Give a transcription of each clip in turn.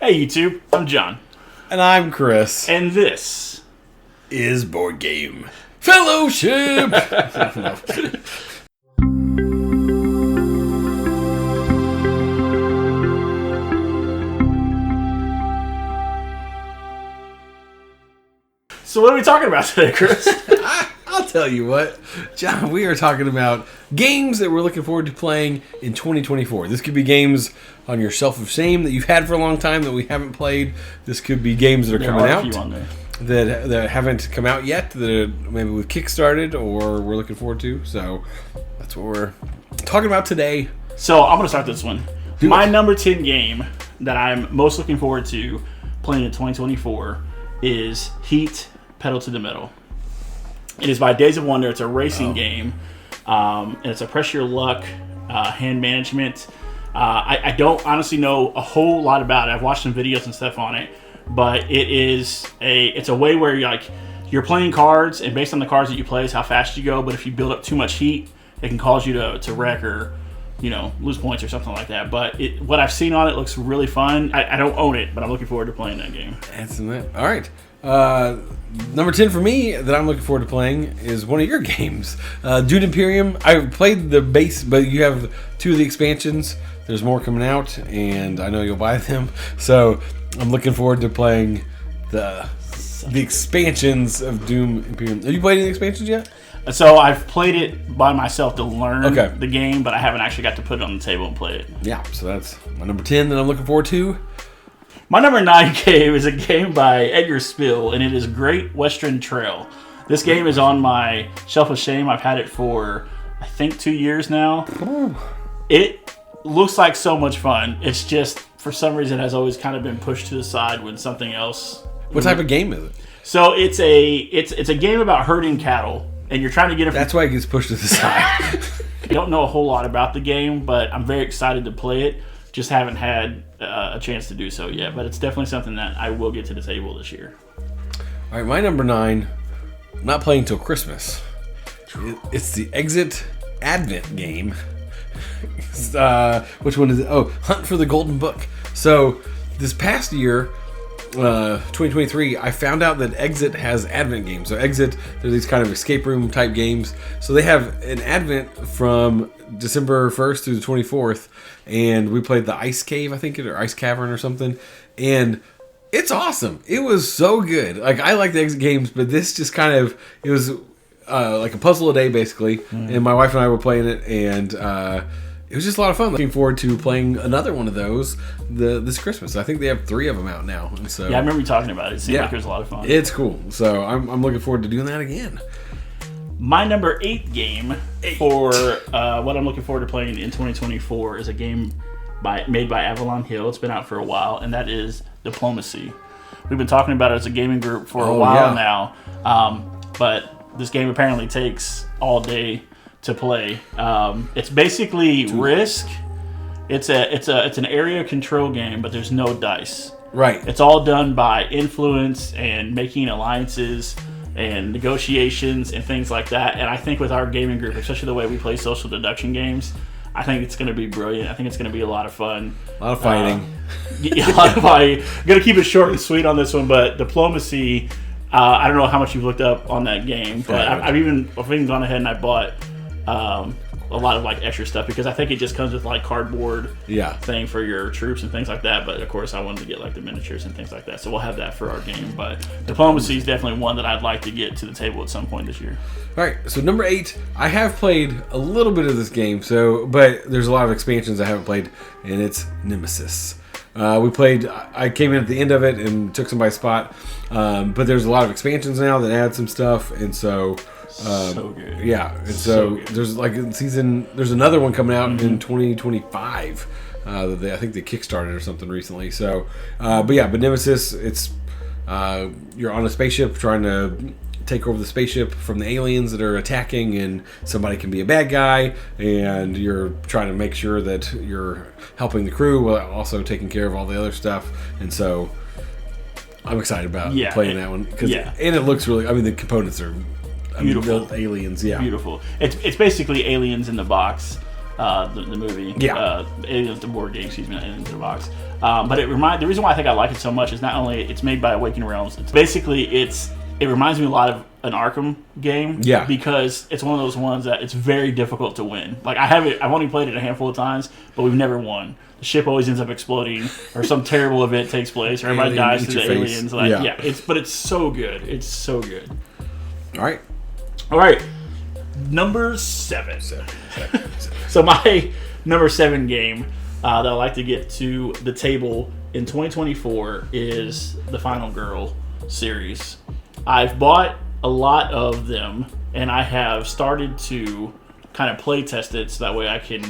Hey YouTube, I'm John. And I'm Chris. And this is Board Game Fellowship! So what are we talking about today, Chris? I'll tell you what, John, we are talking about games that we're looking forward to playing in 2024. This could be games on your shelf of shame that you've had for a long time that we haven't played. This could be games that are coming out that haven't come out yet, that maybe we've kickstarted or we're looking forward to. So that's what we're talking about today. So I'm going to start this one. My number 10 game that I'm most looking forward to playing in 2024 is Heat Pedal to the Metal. It is by Days of Wonder. It's a racing game, and it's a press your luck, hand management. I don't honestly know a whole lot about it. I've watched some videos and stuff on it, but it's a way where you're playing cards, and based on the cards that you play is how fast you go. But if you build up too much heat, it can cause you to wreck or lose points or something like that. But what I've seen on it looks really fun. I don't own it, but I'm looking forward to playing that game. Excellent. All right. Number 10 for me that I'm looking forward to playing is one of your games, Dune Imperium. I played the base, but you have 2 of the expansions. There's more coming out, and I know you'll buy them. So I'm looking forward to playing the expansions of Dune Imperium. Have you played any expansions yet? So I've played it by myself to learn the game, but I haven't actually got to put it on the table and play it. Yeah, so that's my number 10 that I'm looking forward to. My number 9 game is a game by Edgar Spill, and it is Great Western Trail. This game is on my shelf of shame. I've had it for, I think, 2 years now. It looks like so much fun. It's just, for some reason, has always kind of been pushed to the side when something else... What type of game is it? So it's a game about herding cattle, and you're trying to get it... That's why it gets pushed to the side. I don't know a whole lot about the game, but I'm very excited to play it. Just haven't had a chance to do so yet, but it's definitely something that I will get to the table this year. All right, my number 9, I'm not playing till Christmas. It's the Exit Advent game. Which one is it? Oh, Hunt for the Golden Book. So this past year, 2023, I found out that Exit has Advent games. So Exit, they're these kind of escape room type games. So they have an Advent from December 1st through the 24th, and we played the Ice Cave, I think, or Ice Cavern or something, and it's awesome. It was so good. Like, I like the Exit games, but this just kind of, it was like a puzzle a day, basically, and my wife and I were playing it, and it was just a lot of fun. Looking forward to playing another one of those this Christmas. I think they have 3 of them out now. And so, yeah, I remember you talking about it. It seemed like it was a lot of fun. It's cool. So I'm looking forward to doing that again. My number 8 game for what I'm looking forward to playing in 2024 is a game made by Avalon Hill. It's been out for a while, and that is Diplomacy. We've been talking about it as a gaming group for a while now, but this game apparently takes all day to play. It's basically Risk. It's an area control game, but there's no dice. Right. It's all done by influence and making alliances and negotiations and things like that. And I think with our gaming group, especially the way we play social deduction games, I think it's going to be brilliant. I think it's going to be a lot of fun. A lot of fighting. A lot of fighting. I'm going to keep it short and sweet on this one, but Diplomacy, I don't know how much you've looked up on that game, but I've even gone ahead and I bought a lot of extra stuff because I think it just comes with cardboard thing for your troops and things like that. But of course I wanted to get the miniatures and things like that, so we'll have that for our game. But Diplomacy is definitely one that I'd like to get to the table at some point this year. All right, so number 8, I have played a little bit of this game, but there's a lot of expansions I haven't played, and it's Nemesis. I came in at the end of it and took somebody's spot, but there's a lot of expansions now that add some stuff, and so so good. Yeah, and so there's there's another one coming out in 2025. I think they kickstarted or something recently. So, but Nemesis, it's you're on a spaceship trying to take over the spaceship from the aliens that are attacking, and somebody can be a bad guy, and you're trying to make sure that you're helping the crew while also taking care of all the other stuff. And so I'm excited about playing that one and it looks really. I mean, the components are beautiful. Aliens, beautiful. It's basically Aliens in the box. the movie. Yeah. Aliens, the board game, excuse me, not Aliens in the Box. But the reason why I think I like it so much is not only it's made by Awakening Realms, it reminds me a lot of an Arkham game. Yeah. Because it's one of those ones that it's very difficult to win. Like I've only played it a handful of times, but we've never won. The ship always ends up exploding, or some terrible event takes place, or everybody Alien dies eats to the your face. aliens. But it's so good. It's so good. All right. Number 7. So my number 7 game that I like to get to the table in 2024 is the Final Girl series. I've bought a lot of them, and I have started to kind of play test it so that way I can,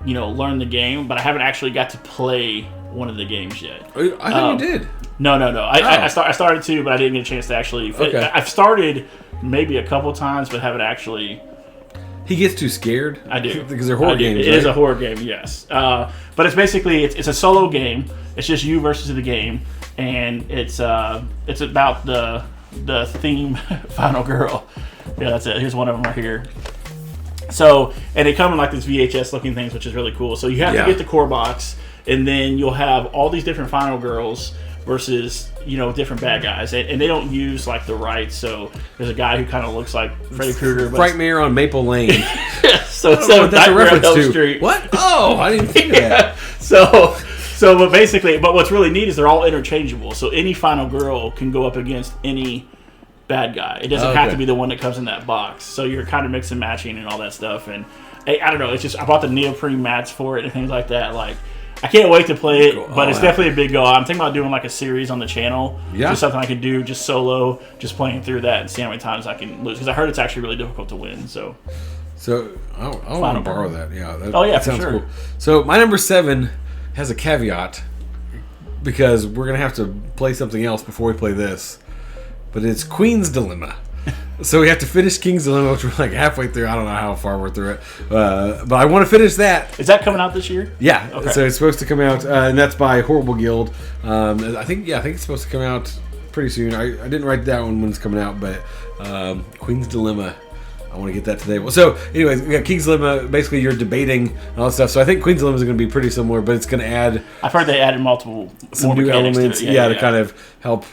learn the game. But I haven't actually got to play one of the games yet. I thought you did. No. I started to, but I didn't get a chance to actually. Okay. I've started maybe a couple times, but haven't actually. He gets too scared. I do because they're horror games. It is a horror game, yes. But it's basically it's a solo game. It's just you versus the game, and it's about the theme Final Girl. Yeah, that's it. Here's one of them right here. So, and they come in like these VHS looking things, which is really cool. So you have to get the core box, and then you'll have all these different Final Girls versus different bad guys, and they don't use like the rights. So there's a guy who kind of looks like Freddy Krueger, Frightmare on Maple Lane. So that's a reference to. Street. What? Oh, I didn't think of that. But what's really neat is they're all interchangeable. So any Final Girl can go up against any bad guy. It doesn't have to be the one that comes in that box. So you're kind of mixing, matching, and all that stuff. And I don't know. It's just I bought the neoprene mats for it and things like that. Like I can't wait to play it, but it's definitely a big go. I'm thinking about doing like a series on the channel. Yeah. Just something I could do just solo, just playing through that and see how many times I can lose. Because I heard it's actually really difficult to win. So I want to borrow that. Yeah. That sounds cool. So my number 7 has a caveat because we're gonna have to play something else before we play this. But it's Queen's Dilemma. So we have to finish King's Dilemma, which we're like halfway through. I don't know how far we're through it. But I want to finish that. Is that coming out this year? Yeah. Okay. So it's supposed to come out, and that's by Horrible Guild. I think it's supposed to come out pretty soon. I didn't write that one when it's coming out, but Queen's Dilemma. I want to get that today. Well, so anyways, we got King's Dilemma. Basically, you're debating and all that stuff. So I think Queen's Dilemma is going to be pretty similar, but it's going to add. I've heard they added some new elements. To to kind of help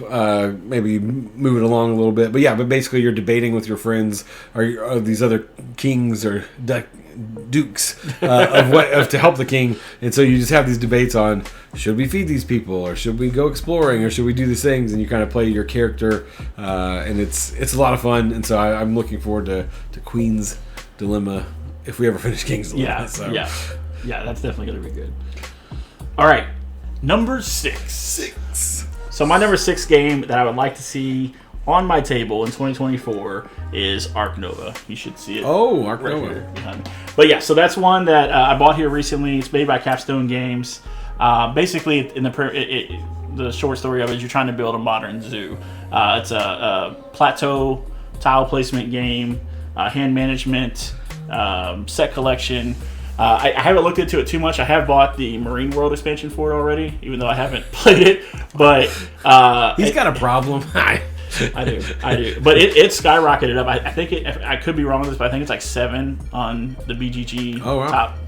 maybe move it along a little bit. But basically, you're debating with your friends or these other kings or dukes of to help the king, and so you just have these debates on should we feed these people or should we go exploring or should we do these things, and you kind of play your character, and it's a lot of fun, and so I'm looking forward to Queen's Dilemma if we ever finish King's Dilemma. Yeah, that's definitely going to be good. All right, number 6. So my number 6 game that I would like to see on my table in 2024 is Ark Nova. You should see it. Oh, Ark Nova. But yeah, so that's one that I bought here recently. It's made by Capstone Games. Basically, in the short story of it is you're trying to build a modern zoo. It's a plateau tile placement game, hand management, set collection. I haven't looked into it too much. I have bought the Marine World expansion for it already, even though I haven't played it. But he's got a problem. I do. But it skyrocketed up. I think I could be wrong with this, but I think it's like 7 on the BGG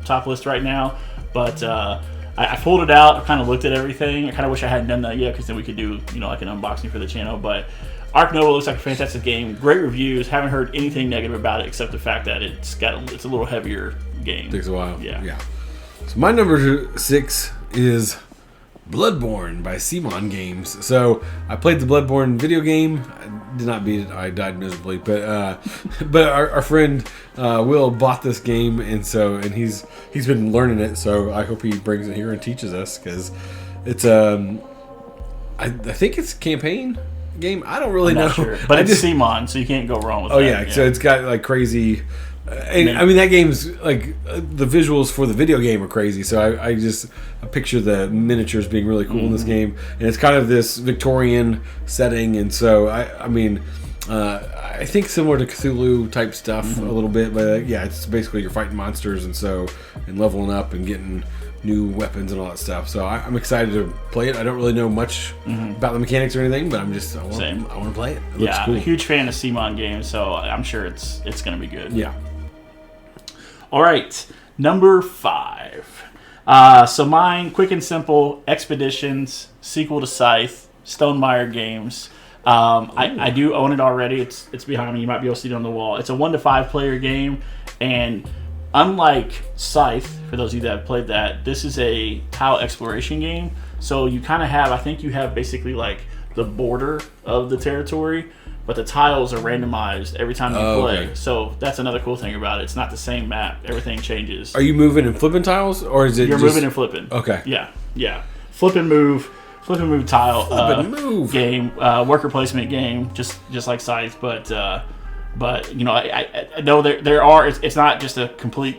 top list right now. But I pulled it out. I kind of looked at everything. I kind of wish I hadn't done that yet because then we could do like an unboxing for the channel. But Ark Nova looks like a fantastic game. Great reviews. Haven't heard anything negative about it except the fact that it's a little heavier game. Takes a while. Yeah. So my number 6 is Bloodborne by Simon Games. So I played the Bloodborne video game. I did not beat it. I died miserably. But our friend Will bought this game, and he's been learning it. So I hope he brings it here and teaches us because it's I think it's a campaign game. I don't really know. Sure. But it's Simon, so you can't go wrong with that. Oh yeah, so it's got like crazy. I mean that game's like the visuals for the video game are crazy. So I picture the miniatures being really cool in this game, and it's kind of this Victorian setting, and so I think similar to Cthulhu type stuff a little bit, but it's basically you're fighting monsters and leveling up and getting new weapons and all that stuff. So I'm excited to play it. I don't really know much about the mechanics or anything, but I want to play it. It looks cool. I'm a huge fan of Simon games, so I'm sure it's going to be good. Yeah. All right, Number 5. So mine, quick and simple, Expeditions, sequel to Scythe, Stonemaier Games. I do own it already. It's behind me. You might be able to see it on the wall. It's a 1 to 5 player game, and unlike Scythe, for those of you that have played that, this is a tile exploration game. So you kind of have, I think you have basically like the border of the territory, but the tiles are randomized every time you play. Okay. So that's another cool thing about it. It's not the same map. Everything changes. Are you moving and flipping tiles, or is it You're just... moving and flipping. Okay. Yeah. Flip and move tile Flip and move. game, worker placement game, just like Scythe. But you know, I know there are. It's not just a complete,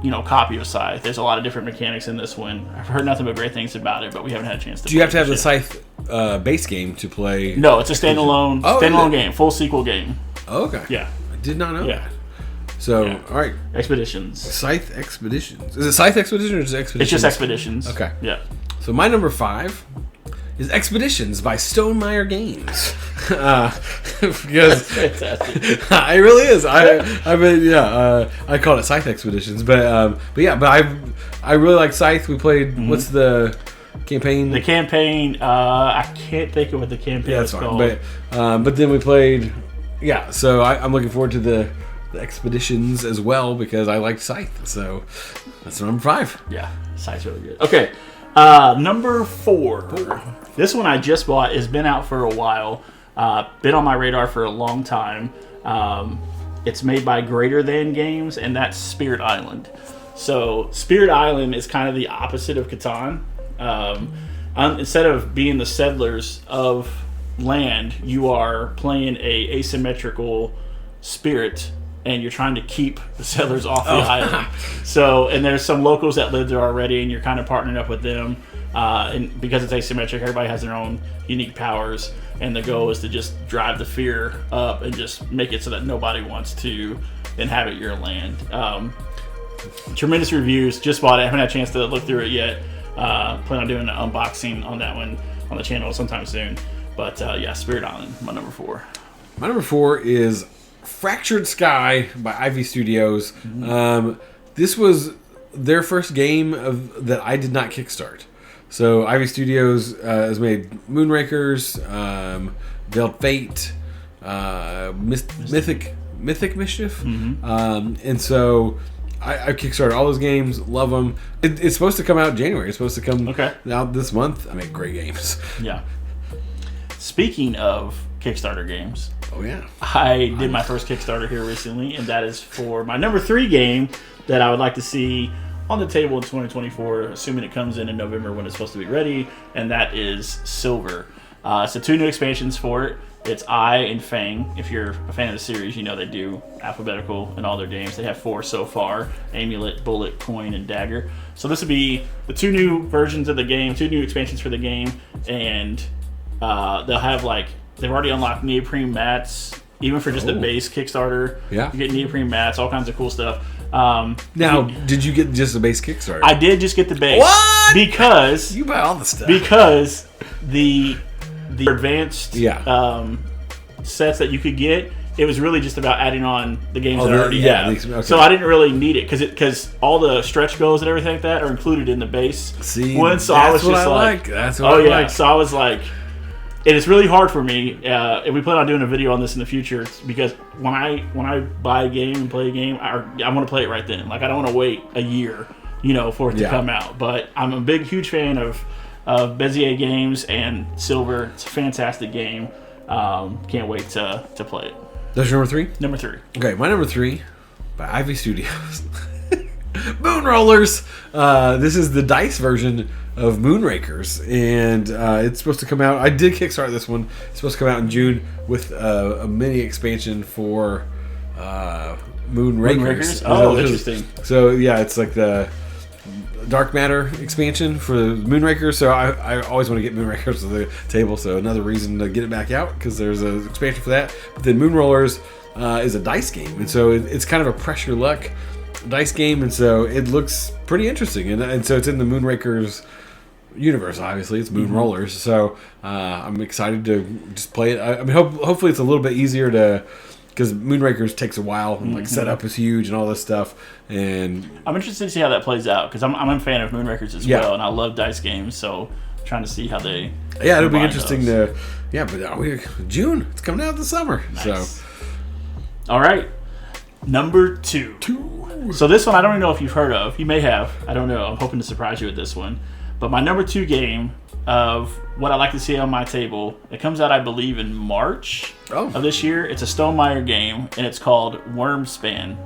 you know, copy of Scythe. There's a lot of different mechanics in this one. I've heard nothing but great things about it, but we haven't had a chance to. Do you have to have the it. Scythe base game to play? No, it's a standalone game, full sequel game. Oh, okay. Yeah. I did not know Yeah. that. So, Yeah. all right. Expeditions. Scythe Expeditions. Is it Scythe Expedition or just Expeditions? It's just Expeditions. Okay. Yeah. So my number 5 is Expeditions by Stonemaier Games. Because Fantastic. it really is. I mean, I call it Scythe Expeditions, but I really like Scythe. We played. What's the campaign? The campaign. I can't think of what the campaign is called. But then we played. Yeah. So I'm looking forward to the Expeditions as well because I liked Scythe. So that's number 5. Yeah, Scythe's really good. Okay, number 4. This one I just bought. It's been out for a while. Been on my radar for a long time. It's made by Greater Than Games, and that's Spirit Island. So Spirit Island is kind of the opposite of Catan. Instead of being the settlers of land, you are playing a asymmetrical spirit, and you're trying to keep the settlers off the island. So, and there's some locals that live there already, and you're kind of partnering up with them. And because it's asymmetric, everybody has their own unique powers, and the goal is to just drive the fear up and just make it so that nobody wants to inhabit your land. Tremendous reviews. Just bought it. I haven't had a chance to look through it yet. Plan on doing an unboxing on that one on the channel sometime soon. But yeah, Spirit Island, my number 4. My number 4 is Fractured Sky by Ivy Studios. This was their first game that I did not kickstart. So Ivy Studios has made Moonrakers, Veiled Fate, Mythic Mischief, and so I kickstarted all those games. Love them. It's supposed to come out in January. It's supposed to come out this month. I make great games. Yeah. Speaking of Kickstarter games, oh yeah, I did my first Kickstarter here recently, and that is for my number 3 game that I would like to see on the table in 2024, assuming it comes in November when it's supposed to be ready, and that is Silver. So 2 new expansions for it. It's Eye and Fang. If you're a fan of the series, you know they do alphabetical in all their games. They have 4 so far: Amulet, Bullet, Coin, and Dagger. So this would be the 2 new versions of the game, 2 new expansions for the game, and they'll have they've already unlocked neoprene mats, even for just the base Kickstarter. Yeah. You get neoprene mats, all kinds of cool stuff. Now, did you get just the base Kickstarter? I did just get the base. What? Because you buy all the stuff. Because the advanced sets that you could get, it was really just about adding on the games that I already have. Okay. So I didn't really need it because all the stretch goals and everything like that are included in the base. See, one. So that's I was what just I like, that's what I like. So I was like, and it's really hard for me. And we plan on doing a video on this in the future because when I buy a game and play a game, I want to play it right then. Like I don't want to wait a year, for it to come out. But I'm a huge fan of Bezier Games and Silver. It's a fantastic game. Can't wait to play it. That's your number 3? Number 3. Okay, my number 3 by Ivy Studios. Moon Rollers. This is the dice version of Moonrakers, and it's supposed to come out. I did kickstart this one. It's supposed to come out in June with a mini expansion for Moonrakers. Oh, interesting. So yeah, it's like the Dark Matter expansion for Moonrakers. So I always want to get Moonrakers to the table. So another reason to get it back out because there's an expansion for that. But then Moon Rollers is a dice game, and so it's kind of a pressure luck dice game, and so it looks pretty interesting. And so it's in the Moonrakers universe. Obviously, it's Moon Rollers. So I'm excited to just play it. I mean, hopefully it's a little bit easier to because Moonrakers takes a while, and like setup is huge and all this stuff. And I'm interested to see how that plays out because I'm a fan of Moonrakers as well, and I love dice games. So trying to see how they. Yeah, it'll be interesting to. Yeah, but June. It's coming out this summer. Nice. So. All right, number 2. So this one I don't even know if you've heard of. You may have. I don't know. I'm hoping to surprise you with this one. But my number 2 game of what I like to see on my table, it comes out I believe in March of this year. It's a Stonemaier game and it's called Wormspan.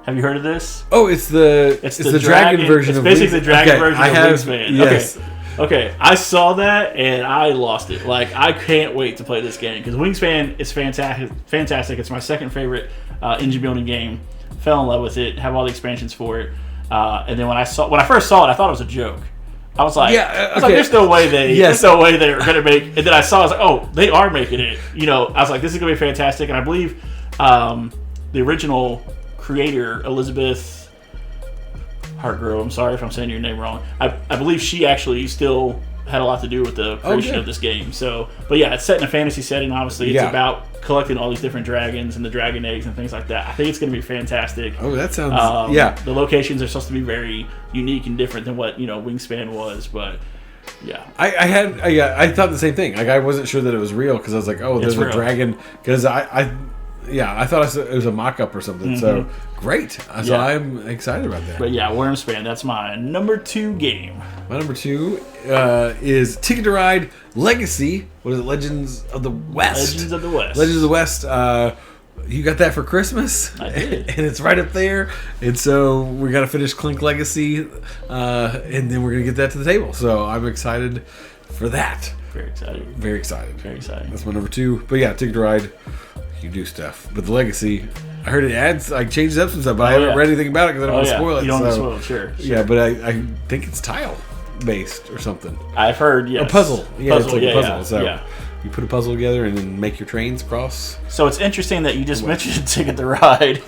Have you heard of this? Oh, it's the dragon version. It's of basically the dragon version of Wingspan. Yes. Okay, I saw that and I lost it. Like, I can't wait to play this game because Wingspan is fantastic. It's my second favorite engine building game. Fell in love with it. Have all the expansions for it. And then when I first saw it, I thought it was a joke. I was like, there's no way there's no way they're gonna make. And then I saw, I was like, oh, they are making it. You know, I was like, this is gonna be fantastic. And I believe the original creator, Elizabeth Hartgrove, I'm sorry if I'm saying your name wrong. I believe she actually still had a lot to do with the creation of this game. So, but yeah, it's set in a fantasy setting. Obviously, it's about collecting all these different dragons and the dragon eggs and things like that. I think it's going to be fantastic. Oh, that sounds The locations are supposed to be very unique and different than what Wingspan was, but yeah. I thought the same thing. Like I wasn't sure that it was real because I was like, oh, there's a dragon because I thought it was a mock-up or something. Mm-hmm. So great. So I'm excited about that. But yeah, Wormspan, that's my number 2 game. My number 2 is Ticket to Ride Legacy. What is it? Legends of the West. Legends of the West. Legends of the West. You got that for Christmas. I did. And it's right up there. And so we got to finish Clink Legacy. And then we're going to get that to the table. So I'm excited for that. Very excited. Very excited. Very excited. That's my number 2. But yeah, Ticket to Ride. You do stuff. But the Legacy, I heard it adds, like, changes up some stuff, but I haven't read anything about it because I don't want to spoil it. You don't want to spoil it, sure. Yeah, but I think it's tile-based or something. I've heard, yes. A puzzle. Yeah, it's like a puzzle. So yeah. You put a puzzle together and then make your trains cross. So it's interesting that you just mentioned Ticket to Ride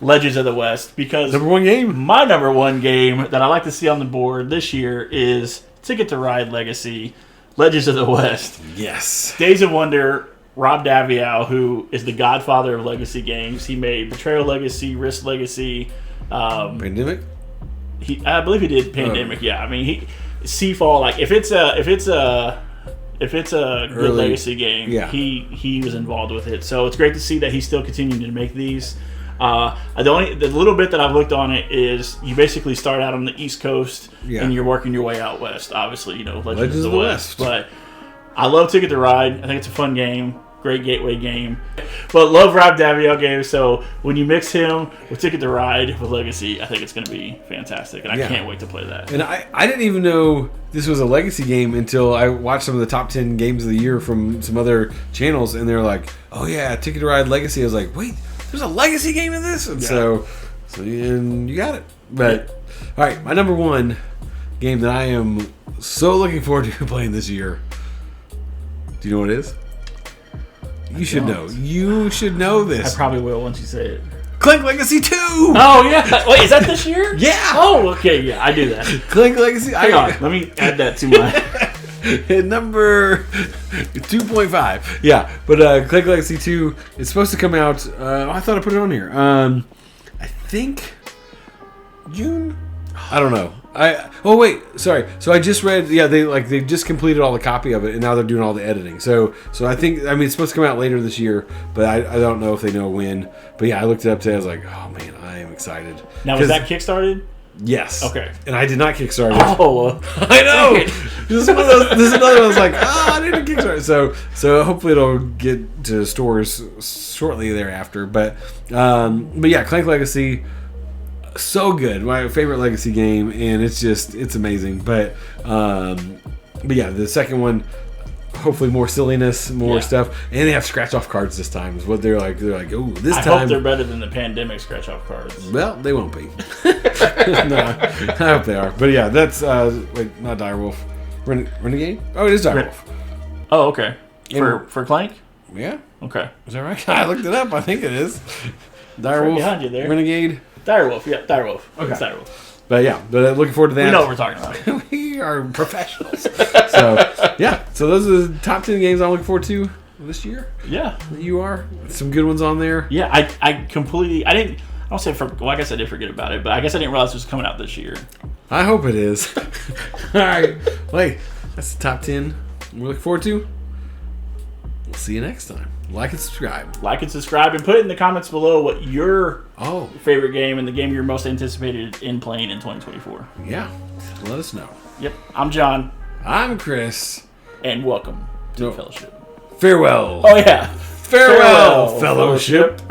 Legends of the West because number 1 game. My number 1 game that I like to see on the board this year is Ticket to Ride Legacy Legends of the West. Yes. Days of Wonder. Rob Daviau, who is the godfather of legacy games, he made Betrayal Legacy, Risk Legacy, Pandemic. I believe he did Pandemic. Yeah, I mean Seafall. Like if it's a good legacy game, he was involved with it. So it's great to see that he's still continuing to make these. The little bit that I've looked on it is you basically start out on the East Coast and you're working your way out west. Obviously, Legends of the West. But I love Ticket to Ride. I think it's a fun game. Great gateway game. But love Rob Daviau games, so when you mix him with Ticket to Ride with Legacy, I think it's going to be fantastic, and I can't wait to play that. And I didn't even know this was a Legacy game until I watched some of the top 10 games of the year from some other channels, and they're like, oh yeah, Ticket to Ride Legacy. I was like, wait, there's a Legacy game in this? And so you got it. But, all right, my number 1 game that I am so looking forward to playing this year. Do you know what it is? You should know. You should know this. I probably will once you say it. Clink Legacy 2! Oh, yeah. Wait, is that this year? Yeah! Oh, okay, yeah, I do that. Clink Legacy... Hang on, let me add that to my... Number 2.5. Yeah, but Clink Legacy 2 is supposed to come out... I thought I put it on here. I think... June? I don't know. Sorry. So I just read, they just completed all the copy of it, and now they're doing all the editing. So I think, it's supposed to come out later this year, but I don't know if they know when. But yeah, I looked it up today. I was like, oh man, I am excited. Now, was that kickstarted? Yes. Okay. And I did not kickstart it. Oh, I know. This is another one. I was like, I didn't kickstart. So hopefully it'll get to stores shortly thereafter. But yeah, Clank Legacy. So good, my favorite Legacy game, and it's amazing. But yeah, the second one, hopefully more silliness, more stuff, and they have scratch off cards this time. Is what they're like. They're like, oh, this time. I hope they're better than the Pandemic scratch off cards. Well, they won't be. No, I hope they are. But yeah, that's wait, not Direwolf, Renegade. Oh, it is Direwolf. Oh, okay. For Clank. Yeah. Okay. Is that right? I looked it up. I think it is. Direwolf. Behind you there. Renegade. Direwolf, yeah, Direwolf. Okay. It's Direwolf. But yeah, looking forward to that. We know what we're talking about. We are professionals. So, yeah. So those are the top 10 games I'm looking forward to this year. Yeah. You are. Some good ones on there. Yeah, I completely, I don't say, well, I guess I did forget about it, but I guess I didn't realize it was coming out this year. I hope it is. All right. Wait, that's the top 10 we look forward to. We'll see you next time. Like and subscribe. Like and subscribe, and put in the comments below what your Oh, favorite game and the game you're most anticipated in playing in 2024. yeah. Let us know. Yep. I'm John, I'm Chris. and welcome to No. the Fellowship. Farewell. Oh, yeah. Farewell, fellowship.